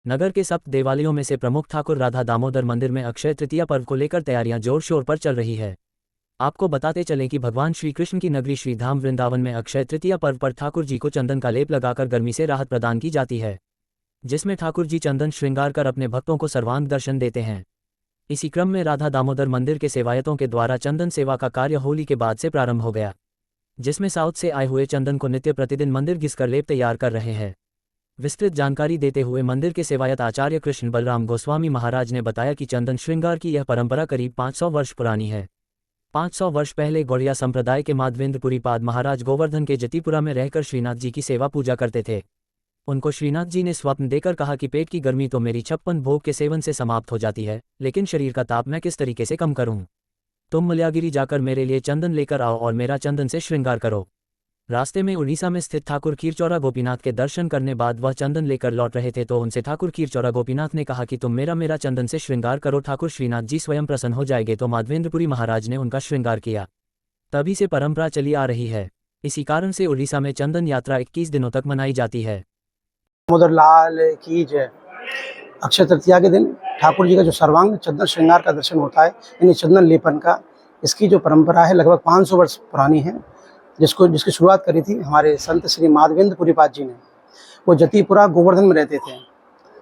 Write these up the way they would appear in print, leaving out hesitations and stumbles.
नगर के सप्त देवालयों में से प्रमुख ठाकुर राधा दामोदर मंदिर में अक्षय तृतीया पर्व को लेकर तैयारियां जोर शोर पर चल रही है। आपको बताते चलें कि भगवान श्री कृष्ण की नगरी श्री धाम वृंदावन में अक्षय तृतीया पर्व पर ठाकुर जी को चंदन का लेप लगाकर गर्मी से राहत प्रदान की जाती है, जिसमें ठाकुर जी चंदन श्रृंगार कर अपने भक्तों को सर्वांग दर्शन देते हैं। इसी क्रम में राधा दामोदर मंदिर के सेवायतों के द्वारा चंदन सेवा का कार्य होली के बाद से प्रारंभ हो गया, जिसमें साउथ से आए हुए चंदन को नित्य प्रतिदिन मंदिर घिसकर लेप तैयार कर रहे हैं। विस्तृत जानकारी देते हुए मंदिर के सेवायत आचार्य कृष्ण बलराम गोस्वामी महाराज ने बताया कि चंदन श्रृंगार की यह परंपरा करीब 500 वर्ष पुरानी है। 500 वर्ष पहले गौड़िया संप्रदाय के माधवेंद्रपुरी पाद महाराज गोवर्धन के जतिपुरा में रहकर श्रीनाथ जी की सेवा पूजा करते थे। उनको श्रीनाथ जी ने स्वप्न देकर कहा कि पेट की गर्मी तो मेरी 56 भोग के सेवन से समाप्त हो जाती है, लेकिन शरीर का ताप मैं किस तरीके से कम करूं? तुम मलयागिरी जाकर मेरे लिए चंदन लेकर आओ और मेरा चंदन से श्रृंगार करो। रास्ते में उड़ीसा में स्थित ठाकुर खीरचौरा गोपीनाथ के दर्शन करने बाद वह चंदन लेकर लौट रहे थे तो उनसे ठाकुर खीरचौरा गोपीनाथ ने कहा कि तुम मेरा चंदन से श्रृंगार करो, ठाकुर श्रीनाथ जी स्वयं प्रसन्न हो जाएंगे। तो माधवेंद्रपुरी महाराज ने उनका श्रृंगार किया। तभी से परंपरा चली आ रही है। इसी कारण से उड़ीसा में चंदन यात्रा 21 दिनों तक मनाई जाती है। दामोदर लाल की जय। अक्षय तृतीया के दिन ठाकुर जी का जो सर्वांग चंदन श्रृंगार का दर्शन होता है, यानी चंदन लेपन का, इसकी जो परंपरा है लगभग 500 वर्ष पुरानी है, जिसकी शुरुआत करी थी हमारे संत श्री माधवेंद्रपुरी पाद जी ने। वो जतिपुरा गोवर्धन में रहते थे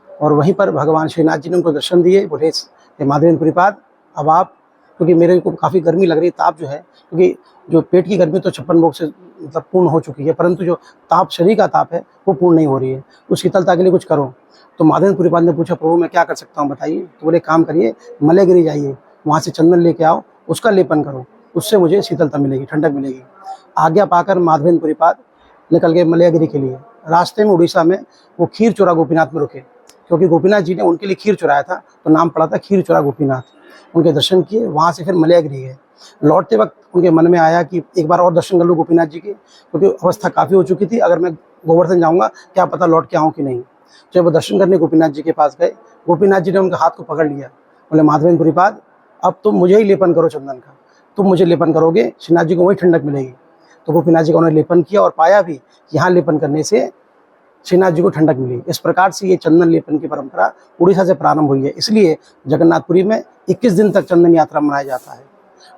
और वहीं पर भगवान श्रीनाथ जी ने उनको दर्शन दिए। बोले माधवेंद्रपुरी पाद, अब आप, क्योंकि मेरे को काफ़ी गर्मी लग रही, ताप जो है, क्योंकि जो पेट की गर्मी तो 56 भोग से मतलब पूर्ण हो चुकी है, परंतु जो ताप, शरीर का ताप है, वो पूर्ण नहीं हो रही है। उस शीतलता के लिए कुछ करो। तो माधवेंद्रपुरी पाद ने पूछा, प्रभु मैं क्या कर सकता हूँ बताइए? तो बोले काम करिए, मलयगिरी जाइए, वहाँ से चंदन लेके आओ, उसका लेपन करो, उससे मुझे शीतलता मिलेगी, ठंडक मिलेगी। आज्ञा पाकर माधवेंद्रपुरी पाद निकल गए मलयगिरी के लिए। रास्ते में उड़ीसा में वो खीरचौरा गोपीनाथ में रुके, क्योंकि गोपीनाथ जी ने उनके लिए खीर चुराया था, तो नाम पड़ा था खीरचौरा गोपीनाथ। उनके दर्शन किए, वहाँ से फिर मलयगिरी गए। लौटते वक्त उनके मन में आया कि एक बार और दर्शन कर लूँ गोपीनाथ जी के, क्योंकि अवस्था काफ़ी हो चुकी थी, अगर मैं गोवर्धन जाऊँगा क्या पता लौट के आऊँ कि नहीं। जब वो दर्शन करने गोपीनाथ जी के पास गए, गोपीनाथ जी ने उनके हाथ को पकड़ लिया। बोले माधवेंद्रपुरी पाद, अब तुम मुझे ही लेपन करो चंदन का, तुम मुझे लेपन करोगे, श्रीनाथ जी को वही ठंडक मिलेगी। तो गोपीनाथ जी का उन्होंने लेपन किया और पाया भी कि यहाँ लेपन करने से श्रीनाथ जी को ठंडक मिली। इस प्रकार से ये चंदन लेपन की परंपरा उड़ीसा से प्रारंभ हुई है। इसलिए जगन्नाथपुरी में 21 दिन तक चंदन यात्रा मनाया जाता है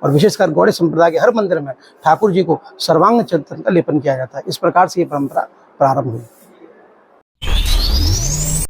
और विशेषकर गौड़ीय संप्रदाय के हर मंदिर में ठाकुर जी को सर्वांग चंदन का लेपन किया जाता है। इस प्रकार से ये परंपरा प्रारंभ हुई।